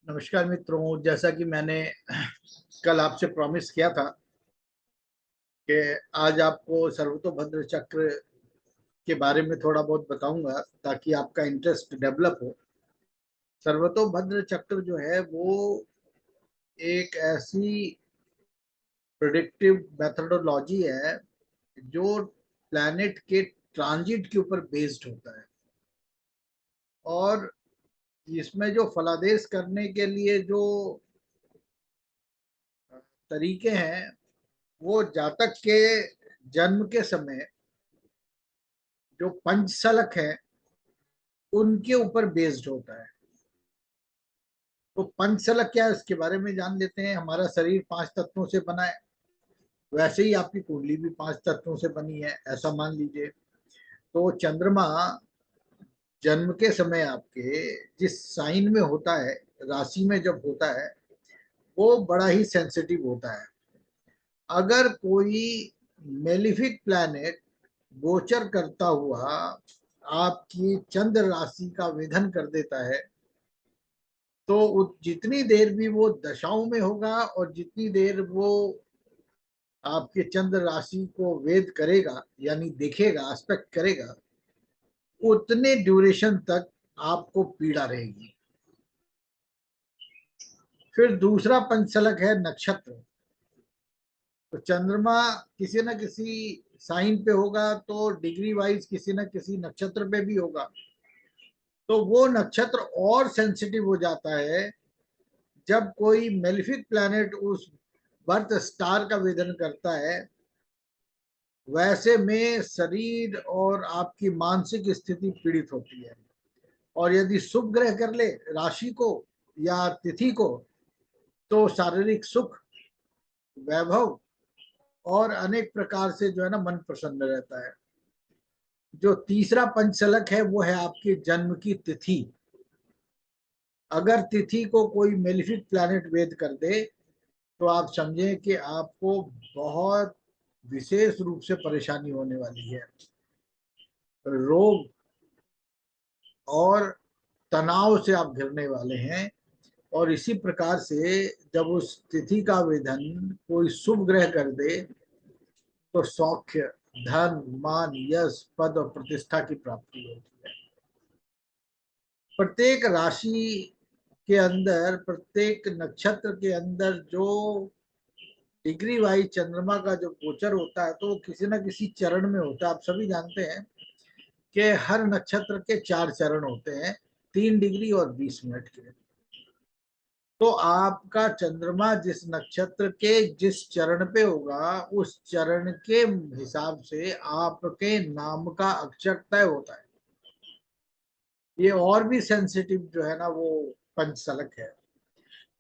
नमस्कार मित्रों, जैसा कि मैंने कल आपसे प्रॉमिस किया था कि आज आपको सर्वतोभद्र चक्र के बारे में थोड़ा बहुत बताऊंगा ताकि आपका इंटरेस्ट डेवलप हो। सर्वतोभद्र चक्र जो है वो एक ऐसी प्रेडिक्टिव मेथडोलॉजी है जो प्लैनेट के ट्रांजिट के ऊपर बेस्ड होता है। और इसमें जो फलादेश करने के लिए जो तरीके हैं वो जातक के जन्म के समय जो पंचसलक है उनके ऊपर बेस्ड होता है। तो पंचसलक क्या है इसके बारे में जान लेते हैं। हमारा शरीर 5 तत्वों से बना है, वैसे ही आपकी कुंडली भी 5 तत्वों से बनी है, ऐसा मान लीजिए। तो चंद्रमा जन्म के समय आपके जिस साइन में होता है, राशि में जब होता है, वो बड़ा ही सेंसिटिव होता है। अगर कोई मेलिफिक प्लैनेट गोचर करता हुआ आपकी चंद्र राशि का वेधन कर देता है तो जितनी देर भी वो दशाओं में होगा और जितनी देर वो आपके चंद्र राशि को वेद करेगा यानी देखेगा, एस्पेक्ट करेगा, उतने ड्यूरेशन तक आपको पीड़ा रहेगी। फिर दूसरा पंचसलक है नक्षत्र। तो चंद्रमा किसी न किसी साइन पे होगा तो डिग्री वाइज किसी न किसी नक्षत्र पे भी होगा। तो वो नक्षत्र और सेंसिटिव हो जाता है जब कोई मेलिफिक प्लैनेट उस बर्थ स्टार का वेदन करता है। वैसे में शरीर और आपकी मानसिक स्थिति पीड़ित होती है। और यदि शुभ ग्रह कर ले राशि को या तिथि को तो शारीरिक सुख, वैभव और अनेक प्रकार से जो है ना मन प्रसन्न रहता है। जो तीसरा पंचसलक है वो है आपके जन्म की तिथि। अगर तिथि को कोई मेलिफिक प्लैनेट वेद कर दे तो आप समझें कि आपको बहुत विशेष रूप से परेशानी होने वाली है। रोग और तनाव से आप घिरने वाले हैं। और इसी प्रकार से जब उस तिथि का वेधन कोई शुभ ग्रह कर दे तो सौख्य, धन, मान, यश, पद और प्रतिष्ठा की प्राप्ति होती है। प्रत्येक राशि के अंदर, प्रत्येक नक्षत्र के अंदर जो डिग्री वाइज चंद्रमा का जो गोचर होता है तो वो किसी न किसी चरण में होता है। आप सभी जानते हैं कि हर नक्षत्र के 4 चरण होते हैं, 3 डिग्री और 20 मिनट के। तो आपका चंद्रमा जिस नक्षत्र के जिस चरण पे होगा उस चरण के हिसाब से आपके नाम का अक्षर तय होता है। ये और भी सेंसिटिव जो है ना वो पंचसलक है।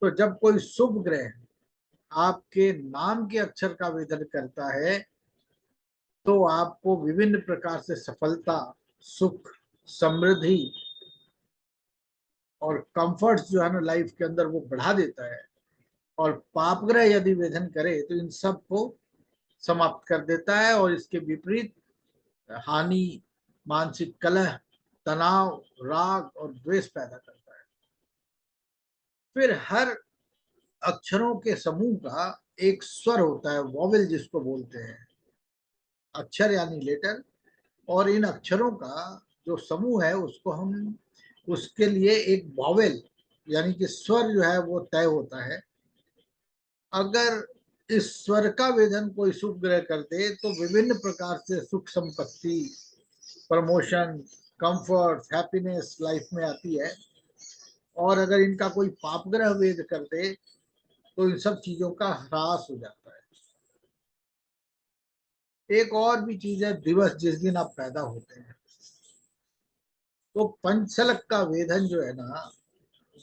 तो जब कोई शुभ ग्रह आपके नाम के अक्षर का वेधन करता है तो आपको विभिन्न प्रकार से सफलता, सुख, समृद्धि और कंफर्ट्स जो है ना लाइफ के अंदर वो बढ़ा देता है। और पाप ग्रह यदि वेधन करे तो इन सब को समाप्त कर देता है और इसके विपरीत हानि, मानसिक कलह, तनाव, राग और द्वेष पैदा करता है। फिर हर अक्षरों के समूह का एक स्वर होता है, वॉवेल जिसको बोलते हैं, अक्षर यानी लेटर। और इन अक्षरों का जो समूह है उसको हम, उसके लिए एक वॉवेल यानी कि स्वर जो है वो तय होता है। अगर इस स्वर का वेधन कोई शुभ ग्रह कर दे तो विभिन्न प्रकार से सुख, संपत्ति, प्रमोशन, कंफर्ट, हैप्पीनेस लाइफ में आती है। और अगर इनका कोई पाप ग्रह वेद कर दे तो इन सब चीजों का ह्रास हो जाता है। एक और भी चीज है, दिवस जिस दिन आप पैदा होते हैं। तो पंचसलक का वेधन जो है ना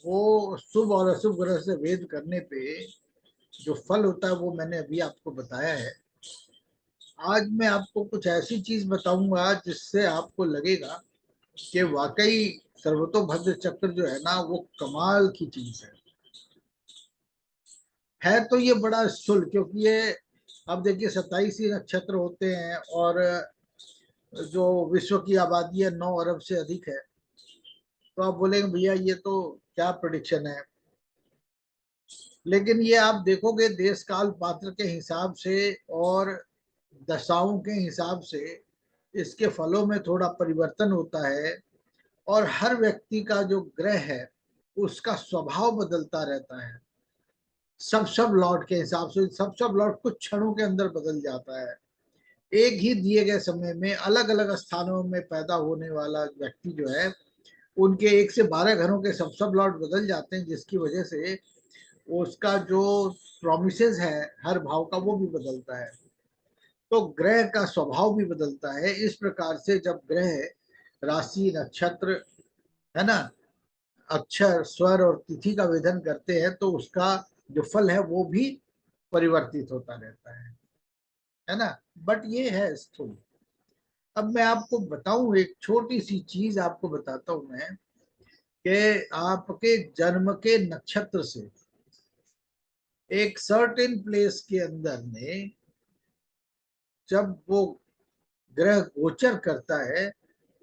वो शुभ और अशुभ ग्रह से वेद करने पे जो फल होता है वो मैंने अभी आपको बताया है। आज मैं आपको कुछ ऐसी चीज बताऊंगा जिससे आपको लगेगा कि वाकई सर्वतोभद्र चक्र जो है ना वो कमाल की चीज है। तो ये बड़ा स्थूल, क्योंकि ये, अब देखिए 27 ही नक्षत्र होते हैं और जो विश्व की आबादी है 9 अरब से अधिक है। तो आप बोलेंगे भैया ये तो क्या प्रोडिक्शन है। लेकिन ये आप देखोगे देश काल पात्र के हिसाब से और दशाओं के हिसाब से इसके फलों में थोड़ा परिवर्तन होता है। और हर व्यक्ति का जो ग्रह है उसका स्वभाव बदलता रहता है। सब लॉर्ड के हिसाब से सब लॉर्ड कुछ क्षणों के अंदर बदल जाता है। एक ही दिए गए समय में अलग अलग स्थानों में पैदा होने वाला व्यक्ति जो है उनके 1 से 12 घरों के सब लॉर्ड बदल जाते हैं, जिसकी वजह से उसका जो प्रोमिसेस है हर भाव का वो भी बदलता है। तो ग्रह का स्वभाव भी बदलता है। इस प्रकार से जब ग्रह राशि नक्षत्र है ना अक्षर स्वर और तिथि का वेधन करते हैं तो उसका जो फल है वो भी परिवर्तित होता रहता है ना। बट ये है स्थूल। अब मैं आपको बताऊं एक छोटी सी चीज आपको बताता हूं मैं कि आपके जन्म के नक्षत्र से एक सर्टेन प्लेस के अंदर में जब वो ग्रह गोचर करता है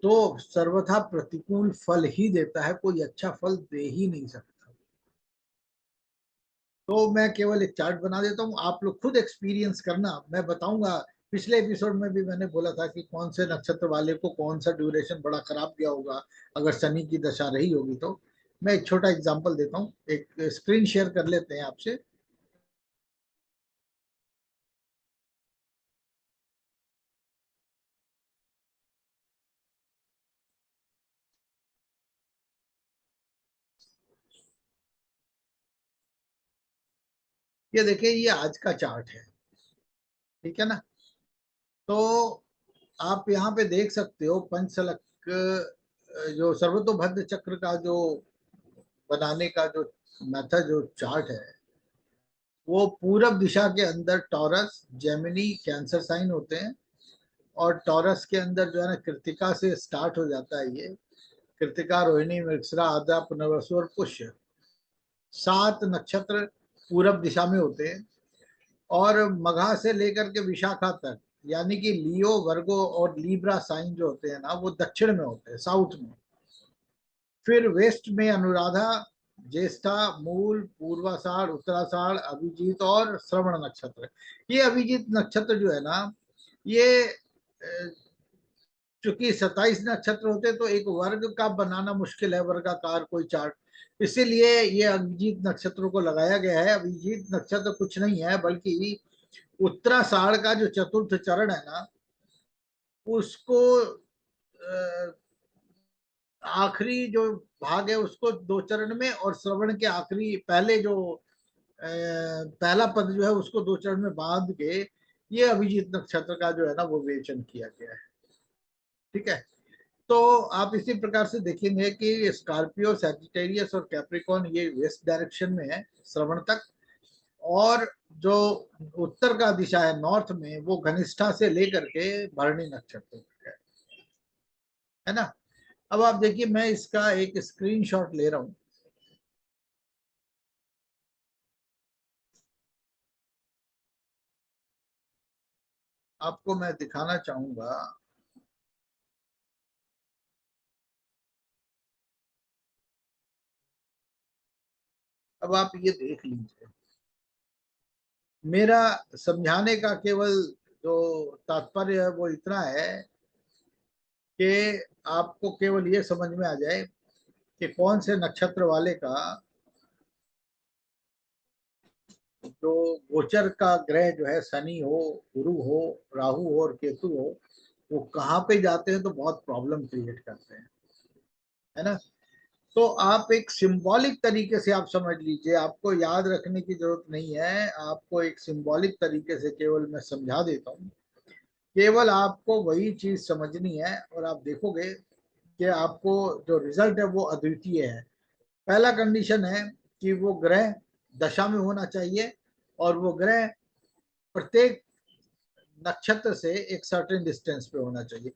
तो सर्वथा प्रतिकूल फल ही देता है, कोई अच्छा फल दे ही नहीं सकता। तो मैं केवल एक चार्ट बना देता हूँ, आप लोग खुद एक्सपीरियंस करना। मैं बताऊंगा, पिछले एपिसोड में भी मैंने बोला था कि कौन से नक्षत्र वाले को कौन सा ड्यूरेशन बड़ा खराब गया होगा अगर शनि की दशा रही होगी। तो मैं एक छोटा एग्जांपल देता हूँ, एक स्क्रीन शेयर कर लेते हैं आपसे। ये देखिए ये आज का चार्ट है, ठीक है ना। तो आप यहाँ पे देख सकते हो पंचसलक जो सर्वतोभद्र चक्र का जो बनाने का जो मेथड जो चार्ट है वो पूरब दिशा के अंदर टॉरस जेमिनी कैंसर साइन होते हैं। और टॉरस के अंदर जो है ना कृतिका से स्टार्ट हो जाता है ये। कृतिका रोहिणी मृगशिरा आद्रा पुनर्वसु और पुष्य 7 नक्षत्र पूरब दिशा में होते हैं। और मघा से लेकर के विशाखा तक यानी कि लियो वर्गो और लीब्रा साइन जो होते हैं ना वो दक्षिण में होते हैं, साउथ में। फिर वेस्ट में अनुराधा ज्येष्ठा मूल पूर्वाषाढ़ उत्तराषाढ़ अभिजीत और श्रवण नक्षत्र। ये अभिजीत नक्षत्र जो है ना ये चूंकि 27 नक्षत्र होते तो एक वर्ग का बनाना मुश्किल है, वर्गाकार कोई चार्ट। इसीलिए ये अभिजीत नक्षत्र को लगाया गया है। अभिजीत नक्षत्र कुछ नहीं है बल्कि उत्तराषाढ़ का जो चतुर्थ चरण है ना उसको आखिरी जो भाग है उसको 2 चरण में, और श्रवण के आखिरी पहले जो पहला पद जो है उसको 2 चरण में बांध के ये अभिजीत नक्षत्र का जो है ना वो विवेचन किया गया है, ठीक है। तो आप इसी प्रकार से देखेंगे कि स्कॉर्पियो सैजिटेरियस और कैप्रिकॉर्न ये वेस्ट डायरेक्शन में है श्रवण तक। और जो उत्तर का दिशा है नॉर्थ में वो घनिष्ठा से लेकर के भरणी नक्षत्र तक है ना। अब आप देखिए मैं इसका एक स्क्रीनशॉट ले रहा हूं। आपको मैं दिखाना चाहूंगा। अब आप ये देख लीजिए, मेरा समझाने का केवल जो तात्पर्य है वो इतना है कि आपको केवल ये समझ में आ जाए कि कौन से नक्षत्र वाले का जो गोचर का ग्रह जो है शनि हो गुरु हो राहु हो और केतु हो वो कहाँ पे जाते हैं तो बहुत प्रॉब्लम क्रिएट करते हैं, है ना। तो आप एक सिंबॉलिक तरीके से आप समझ लीजिए, आपको याद रखने की जरूरत नहीं है, आपको एक सिंबॉलिक तरीके से केवल मैं समझा देता हूँ। केवल आपको वही चीज समझनी है और आप देखोगे कि आपको जो रिजल्ट है वो अद्वितीय है। पहला कंडीशन है कि वो ग्रह दशा में होना चाहिए और वो ग्रह प्रत्येक नक्षत्र से एक सर्टेन डिस्टेंस पे होना चाहिए।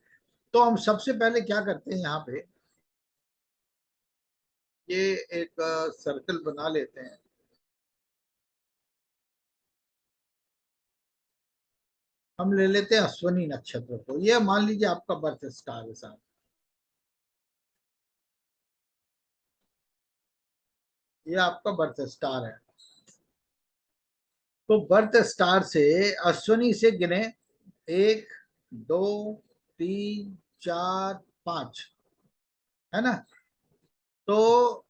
तो हम सबसे पहले क्या करते हैं यहाँ पे, ये एक सर्कल बना लेते हैं। हम ले लेते हैं अश्वनी नक्षत्र को, ये मान लीजिए आपका बर्थ स्टार है साहब। ये आपका बर्थ स्टार है। तो बर्थ स्टार से अश्विनी से गिने 1 2 3 4 5, है ना। तो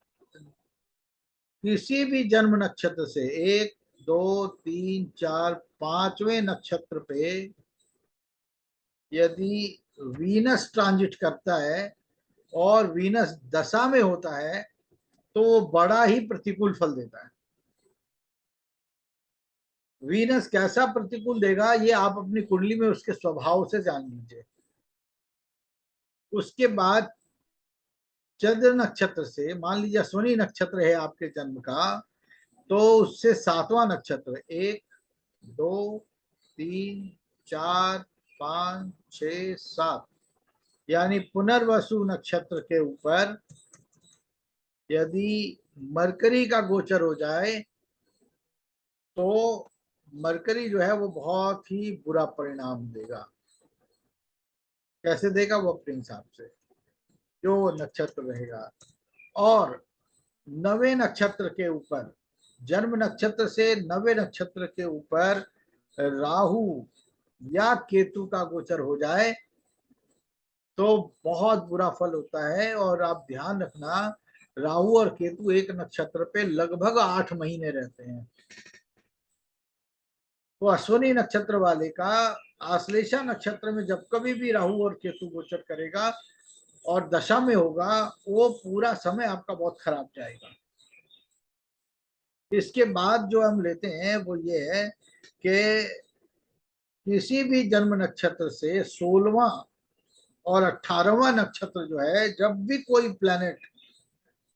किसी भी जन्म नक्षत्र से 1 2 3 4 5वें नक्षत्र पे यदि वीनस ट्रांजिट करता है और वीनस दशा में होता है तो वो बड़ा ही प्रतिकूल फल देता है। वीनस कैसा प्रतिकूल देगा ये आप अपनी कुंडली में उसके स्वभाव से जान लीजिए। उसके बाद चंद्र नक्षत्र से, मान लीजिए अश्विनी नक्षत्र है आपके जन्म का, तो उससे 7वां नक्षत्र 1 2 3 4 5 6 7 यानी पुनर्वसु नक्षत्र के ऊपर यदि मरकरी का गोचर हो जाए तो मरकरी जो है वो बहुत ही बुरा परिणाम देगा। कैसे देगा वो अपने हिसाब से, जो नक्षत्र रहेगा। और नवे नक्षत्र के ऊपर, जन्म नक्षत्र से नवे नक्षत्र के ऊपर राहु या केतु का गोचर हो जाए तो बहुत बुरा फल होता है। और आप ध्यान रखना, राहु और केतु एक नक्षत्र पे लगभग 8 महीने रहते हैं। तो अश्विनी नक्षत्र वाले का आश्लेषा नक्षत्र में जब कभी भी राहु और केतु गोचर करेगा और दशा में होगा, वो पूरा समय आपका बहुत खराब जाएगा। इसके बाद जो हम लेते हैं वो ये है कि किसी भी जन्म नक्षत्र से 16वां और 18वां नक्षत्र जो है, जब भी कोई प्लेनेट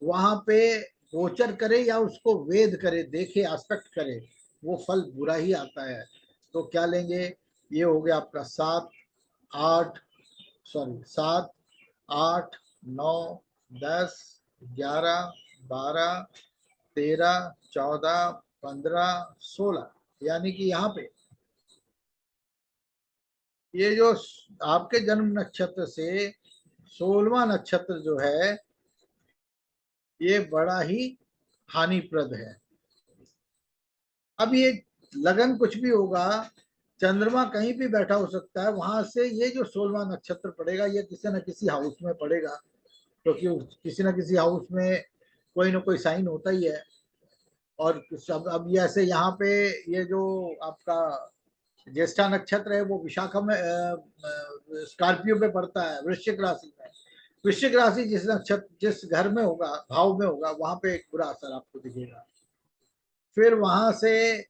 वहां पे गोचर करे या उसको वेद करे, देखे, एस्पेक्ट करे, वो फल बुरा ही आता है। तो क्या लेंगे, ये हो गया आपका 7 8 9 10 11 12 13 14 15 16, यानी कि यहाँ पे ये जो आपके जन्म नक्षत्र से 16वां नक्षत्र जो है ये बड़ा ही हानिप्रद है। अब ये लगन कुछ भी होगा, चंद्रमा कहीं भी बैठा हो सकता है, वहां से ये जो 16वां नक्षत्र पड़ेगा ये किसी न किसी हाउस में पड़ेगा, क्योंकि किसी न किसी हाउस में कोई ना कोई साइन होता ही है। और सब अब जैसे यहाँ पे ये जो आपका ज्येष्ठा नक्षत्र है वो विशाखा में स्कॉर्पियो पे पड़ता है, वृश्चिक राशि में। वृश्चिक राशि जिस नक्षत्र जिस घर में होगा, भाव में होगा, वहां पे एक बुरा असर आपको दिखेगा। फिर वहां से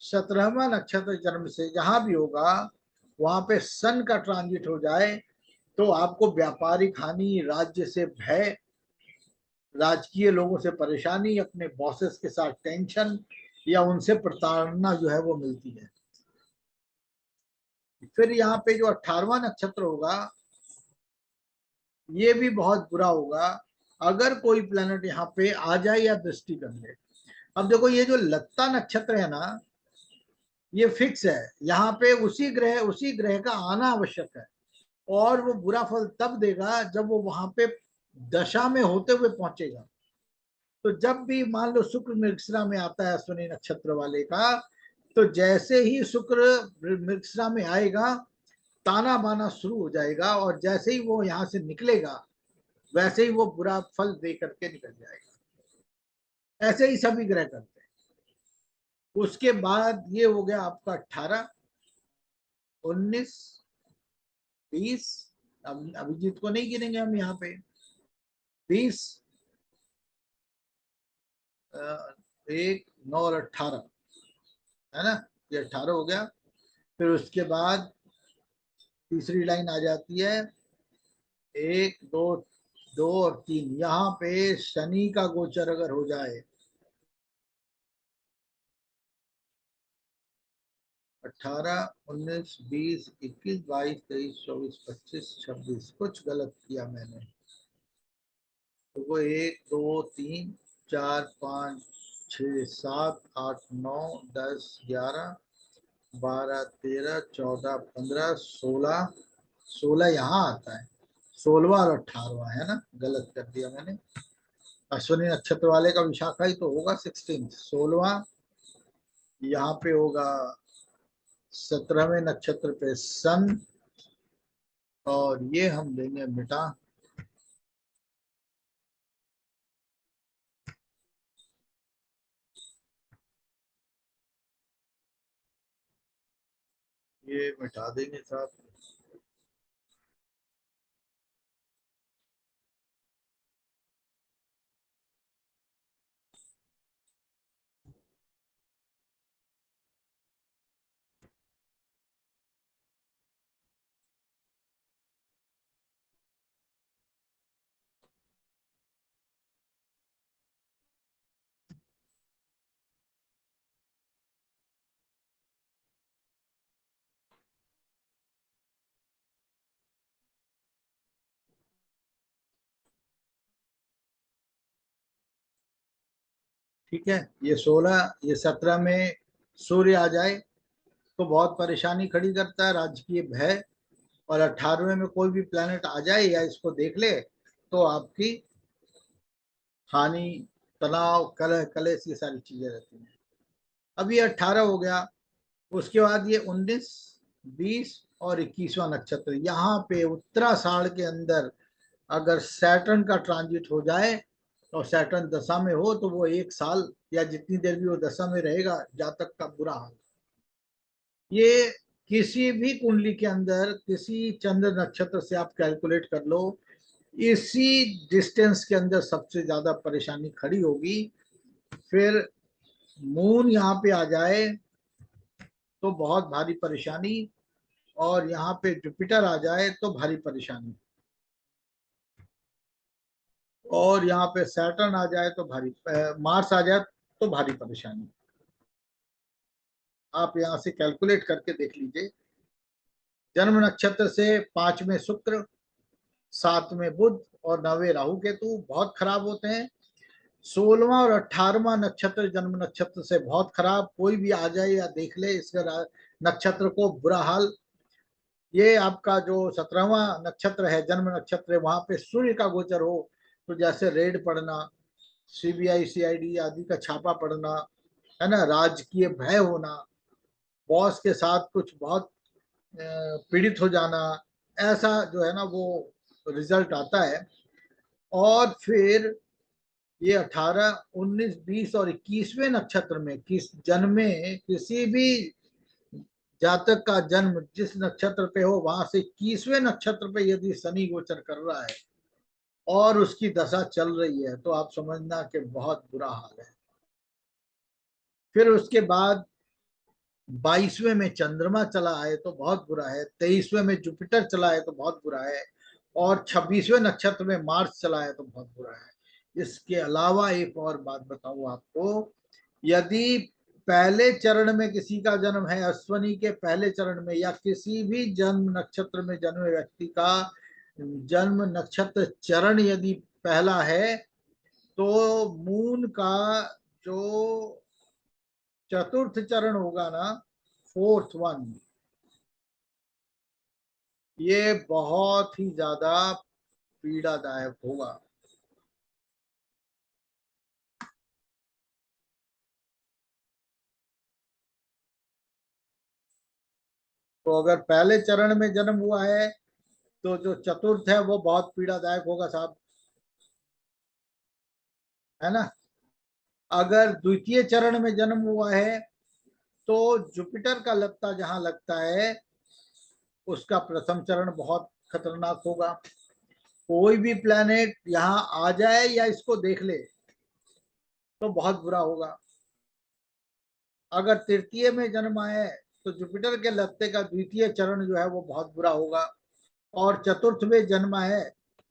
17वां नक्षत्र जन्म से जहां भी होगा वहां पे सन का ट्रांजिट हो जाए तो आपको व्यापारिक हानि, राज्य से भय, राजकीय लोगों से परेशानी, अपने बॉसेस के साथ टेंशन या उनसे प्रताड़ना जो है वो मिलती है। फिर यहाँ पे जो 18वां नक्षत्र होगा ये भी बहुत बुरा होगा अगर कोई प्लेनेट यहाँ पे आ जाए या दृष्टि कर ले। अब देखो ये जो लत्ता नक्षत्र है ना, ये फिक्स है, यहाँ पे उसी ग्रह का आना आवश्यक है। और वो बुरा फल तब देगा जब वो वहां पे दशा में होते हुए पहुंचेगा। तो जब भी मान लो शुक्र मृगशिरा में आता है अश्विनी नक्षत्र वाले का, तो जैसे ही शुक्र मृगशिरा में आएगा ताना बाना शुरू हो जाएगा, और जैसे ही वो यहाँ से निकलेगा वैसे ही वो बुरा फल दे करके निकल जाएगा। ऐसे ही सभी ग्रह करते हैं। उसके बाद ये हो गया आपका 18 19 20, अब अभिजीत को नहीं गिनेंगे हम यहाँ पे, 20 1 9 और 18, है ना, ये 18 हो गया। फिर उसके बाद तीसरी लाइन आ जाती है 1 2 2 और 3, यहाँ पे शनि का गोचर अगर हो जाए, 18 19 20 21 22 23 24 25 26, कुछ गलत किया मैंने, तो वो 1 2 3 4 5 6 7 8 9 10 11 12 13 14 15 16, 16 यहाँ आता है, 16वां और 18वां, है ना, गलत कर दिया मैंने। अश्विनी नक्षत्र वाले का विशाखा ही तो होगा 16, 16वां यहाँ पे होगा 17वें नक्षत्र पे सन, और ये हम देंगे बेटा ये मिटा देंगे साहब। ठीक है, ये 16, ये 17 में सूर्य आ जाए तो बहुत परेशानी खड़ी करता है, राजकीय भय। और 18वें में कोई भी प्लेनेट आ जाए या इसको देख ले तो आपकी हानि, तनाव, कलह कलेश, ये सारी चीजें रहती हैं। अब ये 18 हो गया, उसके बाद ये 19, 20 और 21वां नक्षत्र, यहाँ पे उत्तराषाढ़ के अंदर अगर सैटर्न का ट्रांजिट हो जाए और सैटर्न दशा में हो तो वो 1 साल या जितनी देर भी वो दशा में रहेगा, जातक का बुरा हाल। ये किसी भी कुंडली के अंदर किसी चंद्र नक्षत्र से आप कैलकुलेट कर लो, इसी डिस्टेंस के अंदर सबसे ज्यादा परेशानी खड़ी होगी। फिर मून यहाँ पे आ जाए तो बहुत भारी परेशानी, और यहाँ पे जुपिटर आ जाए तो भारी परेशानी, और यहाँ पे सैटर्न आ जाए तो भारी, मार्स आ जाए तो भारी परेशानी। आप यहाँ से कैलकुलेट करके देख लीजिए। जन्म नक्षत्र से 5 में शुक्र, 7 में बुध और 9वें राहु केतु बहुत खराब होते हैं। 16वां और 18वां नक्षत्र जन्म नक्षत्र से बहुत खराब, कोई भी आ जाए या देख ले इसके नक्षत्र को, बुरा हाल। ये आपका जो 17वां नक्षत्र है, जन्म नक्षत्र है, वहां पे सूर्य का गोचर हो तो जैसे रेड पड़ना, सीबीआई सीआईडी आदि का छापा पड़ना, है ना, राजकीय भय होना, बॉस के साथ कुछ बहुत पीड़ित हो जाना, ऐसा जो है ना वो रिजल्ट आता है। और फिर ये 18, 19, 20 और 21वें नक्षत्र में किस जन्मे, किसी भी जातक का जन्म जिस नक्षत्र पे हो वहां से 21वें नक्षत्र पे यदि शनि गोचर कर रहा है और उसकी दशा चल रही है तो आप समझना कि बहुत बुरा हाल है। फिर उसके बाद 22वें में चंद्रमा चला है तो बहुत बुरा है, 23वें में जुपिटर चला है तो बहुत बुरा है, और 26वें नक्षत्र में मार्स चला है तो बहुत बुरा है। इसके अलावा एक और बात बताऊं आपको, यदि पहले चरण में किसी का जन्म है, अश्वनी के पहले चरण में, या किसी भी जन्म नक्षत्र में जन्मे व्यक्ति का जन्म नक्षत्र चरण यदि पहला है, तो मून का जो चतुर्थ चरण होगा ना, फोर्थ वन, ये बहुत ही ज्यादा पीड़ादायक होगा। तो अगर पहले चरण में जन्म हुआ है तो जो चतुर्थ है वो बहुत पीड़ादायक होगा साहब, है ना। अगर द्वितीय चरण में जन्म हुआ है तो जुपिटर का लगता जहां लगता है उसका प्रथम चरण बहुत खतरनाक होगा। कोई भी प्लेनेट यहाँ आ जाए या इसको देख ले तो बहुत बुरा होगा। अगर तृतीय में जन्म आए तो जुपिटर के लगते का द्वितीय चरण जो है वो बहुत बुरा होगा, और चतुर्थ में जन्म है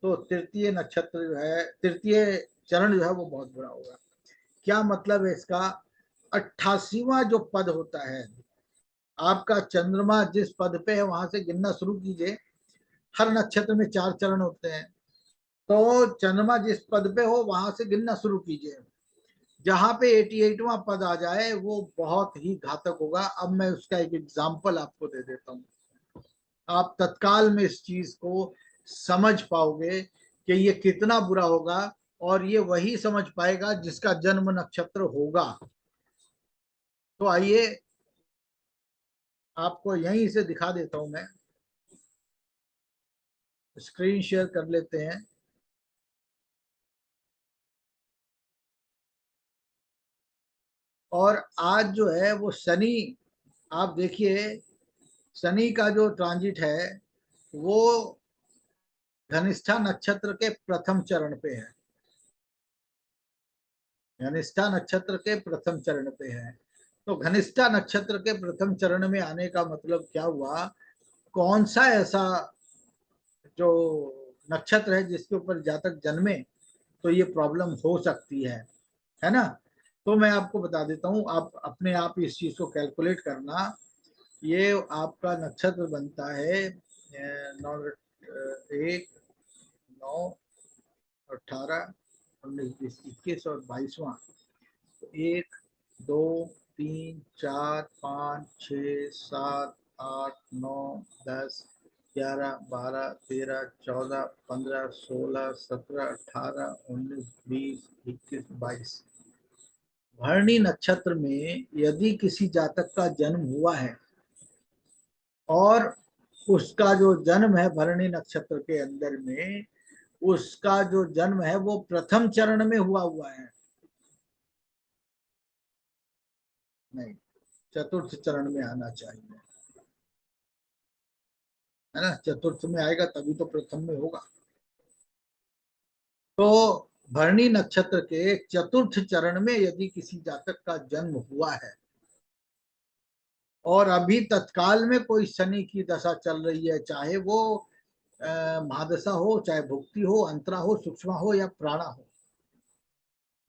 तो तृतीय नक्षत्र जो है, तृतीय चरण जो है वो बहुत बुरा होगा। क्या मतलब है इसका? 88वां जो पद होता है, आपका चंद्रमा जिस पद पे है वहां से गिनना शुरू कीजिए। हर नक्षत्र में 4 चरण होते हैं, तो चंद्रमा जिस पद पे हो वहां से गिनना शुरू कीजिए। जहां पे 88वां पद आ जाए वो बहुत ही घातक होगा। अब मैं उसका एक एग्जाम्पल आपको दे देता हूँ, आप तत्काल में इस चीज को समझ पाओगे कि ये कितना बुरा होगा। और ये वही समझ पाएगा जिसका जन्म नक्षत्र होगा। तो आइए आपको यहीं से दिखा देता हूं, मैं स्क्रीन शेयर कर लेते हैं। और आज जो है वो शनि, आप देखिए शनि का जो ट्रांजिट है वो धनिष्ठा नक्षत्र के प्रथम चरण पे है। धनिष्ठा नक्षत्र के प्रथम चरण पे है। तो घनिष्ठा नक्षत्र के प्रथम चरण में आने का मतलब क्या हुआ, कौन सा ऐसा जो नक्षत्र है जिसके ऊपर जातक जन्मे तो ये प्रॉब्लम हो सकती है ना। तो मैं आपको बता देता हूँ, आप अपने आप इस चीज को कैलकुलेट करना। ये आपका नक्षत्र बनता है 1, 9, 18, 19, 20, 21 और 22वां। तो 1, 2, 3, 4, 5, 6, 7, 8, 9, 10, 11, 12, 13, 14, 15, 16, 17, 18, 19, 20, 21, 22। भरणी नक्षत्र में यदि किसी जातक का जन्म हुआ है और उसका जो जन्म है भरणी नक्षत्र के अंदर में, उसका जो जन्म है वो प्रथम चरण में हुआ है, नहीं चतुर्थ चरण में आना चाहिए, है ना। चतुर्थ में आएगा तभी तो प्रथम में होगा। तो भरणी नक्षत्र के चतुर्थ चरण में यदि किसी जातक का जन्म हुआ है और अभी तत्काल में कोई शनि की दशा चल रही है, चाहे वो महादशा हो, चाहे भुक्ति हो, अंतरा हो, सूक्ष्म हो या प्राणा हो,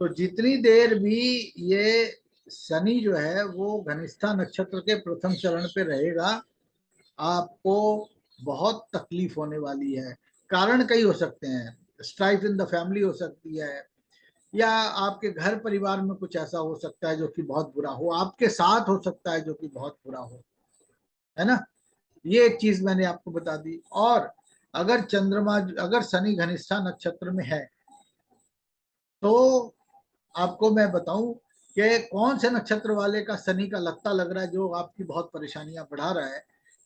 तो जितनी देर भी ये शनि जो है वो घनिष्ठा नक्षत्र के प्रथम चरण पे रहेगा, आपको बहुत तकलीफ होने वाली है। कारण कई हो सकते हैं, स्ट्राइफ इन द फैमिली हो सकती है, या आपके घर परिवार में कुछ ऐसा हो सकता है जो कि बहुत बुरा हो, आपके साथ हो सकता है जो कि बहुत बुरा हो, है ना। ये एक चीज मैंने आपको बता दी। और अगर चंद्रमा, अगर शनि घनिष्ठा नक्षत्र में है तो आपको मैं बताऊं कि कौन से नक्षत्र वाले का शनि का लगता लग रहा है जो आपकी बहुत परेशानियां बढ़ा रहा है।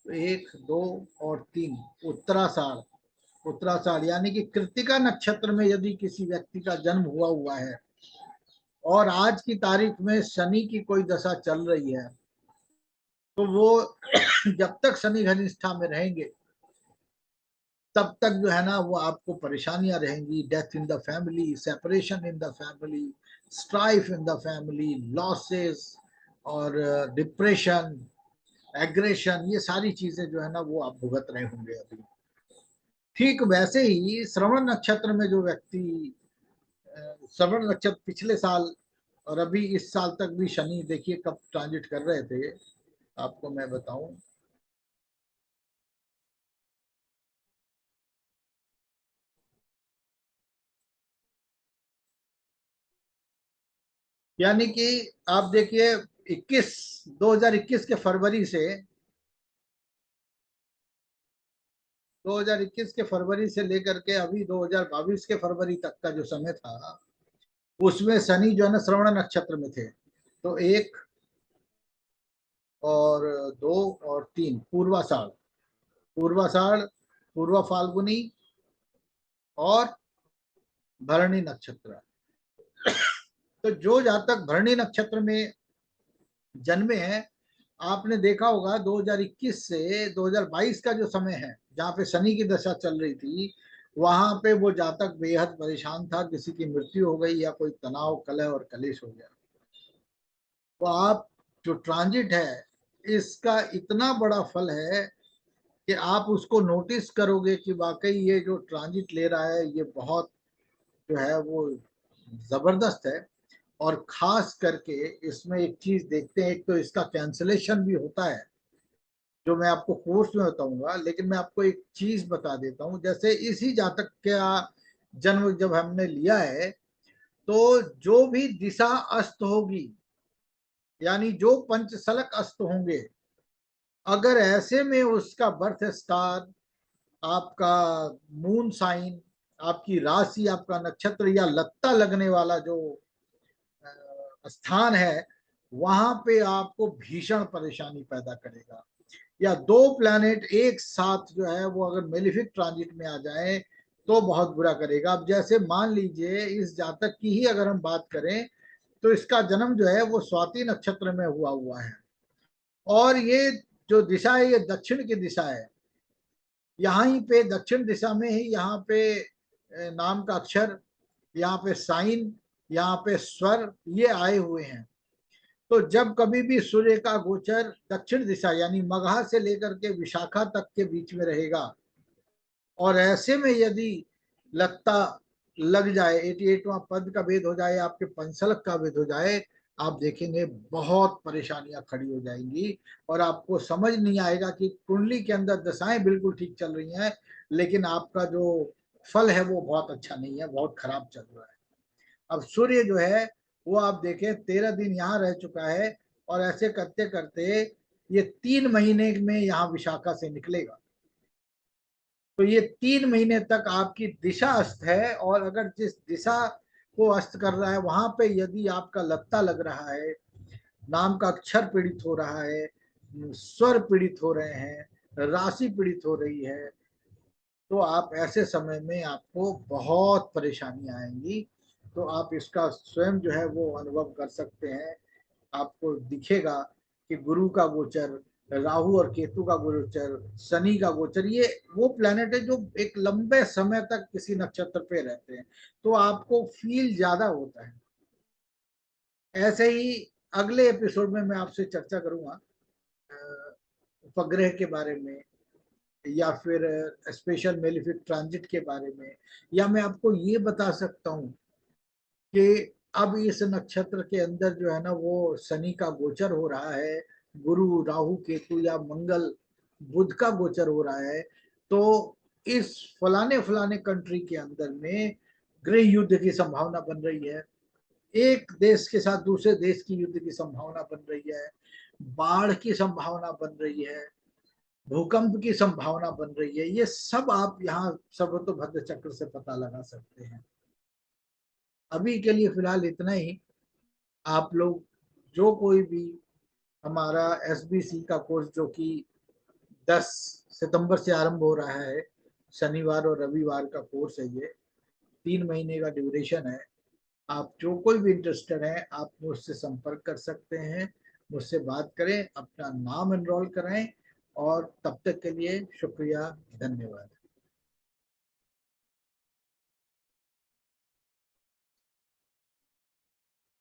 तो 1, 2 और 3 उत्तराषाढ़, उत्तराषाढ़ यानी कि कृत्तिका नक्षत्र में यदि किसी व्यक्ति का जन्म हुआ है और आज की तारीख में शनि की कोई दशा चल रही है, तो वो जब तक शनि घनिष्ठा में रहेंगे तब तक जो है ना वो आपको परेशानियां रहेंगी। Death in the family, separation in the family, strife in the family, losses और डिप्रेशन, एग्रेशन, ये सारी चीजें जो है ना वो आप भुगत रहे होंगे अभी। ठीक वैसे ही श्रवण नक्षत्र में जो व्यक्ति, श्रवण नक्षत्र पिछले साल और अभी इस साल तक भी शनि देखिए कब ट्रांजिट कर रहे थे, आपको मैं बताऊं। यानी कि आप देखिए 2021 के फरवरी से, 2021 के फरवरी से लेकर के अभी 2022 के फरवरी तक का जो समय था उसमें शनि जो है ना श्रवण नक्षत्र में थे। तो 1 और 2 और 3 पूर्वाषाढ़, पूर्वाषाढ़, पूर्वा फाल्गुनी और भरणी नक्षत्र। तो जो जातक भरणी नक्षत्र में जन्मे हैं, आपने देखा होगा 2021 से 2022 का जो समय है जहाँ पे शनि की दशा चल रही थी, वहां पे वो जातक बेहद परेशान था, किसी की मृत्यु हो गई या कोई तनाव, कलह और कलेश हो गया। तो आप जो ट्रांजिट है इसका इतना बड़ा फल है कि आप उसको नोटिस करोगे कि वाकई ये जो ट्रांजिट ले रहा है ये बहुत जो है वो जबरदस्त है। और खास करके इसमें एक चीज देखते हैं, एक तो इसका कैंसलेशन भी होता है जो मैं आपको कोर्स में बताऊंगा, लेकिन मैं आपको एक चीज बता देता हूँ। जैसे इसी जातक का जन्म जब हमने लिया है तो जो भी दिशा अस्त होगी, यानी जो पंचसलक अस्त होंगे, अगर ऐसे में उसका बर्थ स्टार, आपका मून साइन, आपकी राशि, आपका नक्षत्र या लत्ता लगने वाला जो स्थान है वहां पे आपको भीषण परेशानी पैदा करेगा। या दो प्लैनेट एक साथ जो है वो अगर मेलिफिक ट्रांजिट में आ जाए तो बहुत बुरा करेगा। अब जैसे मान लीजिए इस जातक की ही अगर हम बात करें तो इसका जन्म जो है वो स्वाति नक्षत्र में हुआ है, और ये जो दिशा है ये दक्षिण की दिशा है। यहाँ ही पे दक्षिण दिशा में ही यहाँ पे नाम का अक्षर, यहाँ पे साइन, यहाँ पे स्वर ये आए हुए हैं। तो जब कभी भी सूर्य का गोचर दक्षिण दिशा यानी मगहा से लेकर के विशाखा तक के बीच में रहेगा, और ऐसे में यदि लत्ता लग जाए, 88वां पद का भेद हो जाए, आपके पंचलक का भेद हो जाए, आप देखेंगे बहुत परेशानियां खड़ी हो जाएंगी और आपको समझ नहीं आएगा कि कुंडली के अंदर दशाएं बिल्कुल ठीक चल रही हैं, लेकिन आपका जो फल है वो बहुत अच्छा नहीं है, बहुत खराब चल रहा है। अब सूर्य जो है वो आप देखें 13 दिन यहाँ रह चुका है, और ऐसे करते करते ये 3 महीने में यहाँ विशाखा से निकलेगा। तो ये 3 महीने तक आपकी दिशा अस्त है, और अगर जिस दिशा को अस्त कर रहा है वहां पे यदि आपका लत्ता लग रहा है, नाम का अक्षर पीड़ित हो रहा है, स्वर पीड़ित हो रहे हैं, राशि पीड़ित हो रही है, तो आप ऐसे समय में आपको बहुत परेशानी आएंगी। तो आप इसका स्वयं जो है वो अनुभव कर सकते हैं। आपको दिखेगा कि गुरु का गोचर, राहु और केतु का गोचर, शनि का गोचर, ये वो प्लैनेट है जो एक लंबे समय तक किसी नक्षत्र पे रहते हैं, तो आपको फील ज्यादा होता है। ऐसे ही अगले एपिसोड में मैं आपसे चर्चा करूंगा उपग्रह के बारे में, या फिर स्पेशल मेलिफिक ट्रांजिट के बारे में, या मैं आपको ये बता सकता हूँ कि अब इस नक्षत्र के अंदर जो है ना वो शनि का गोचर हो रहा है, गुरु राहु केतु या मंगल बुध का गोचर हो रहा है, तो इस फलाने फलाने कंट्री के अंदर में गृह युद्ध की संभावना बन रही है, एक देश के साथ दूसरे देश की युद्ध की संभावना बन रही है, बाढ़ की संभावना बन रही है, भूकंप की संभावना बन रही है। ये सब आप यहाँ सर्वतोभद्र चक्र से पता लगा सकते हैं। अभी के लिए फिलहाल इतना ही। आप लोग जो कोई भी हमारा SBC का कोर्स जो कि 10 सितंबर से आरंभ हो रहा है, शनिवार और रविवार का कोर्स है, ये 3 महीने का ड्यूरेशन है। आप जो कोई भी इंटरेस्टेड है आप मुझसे संपर्क कर सकते हैं, मुझसे बात करें, अपना नाम एनरोल कराएं, और तब तक के लिए शुक्रिया, धन्यवाद।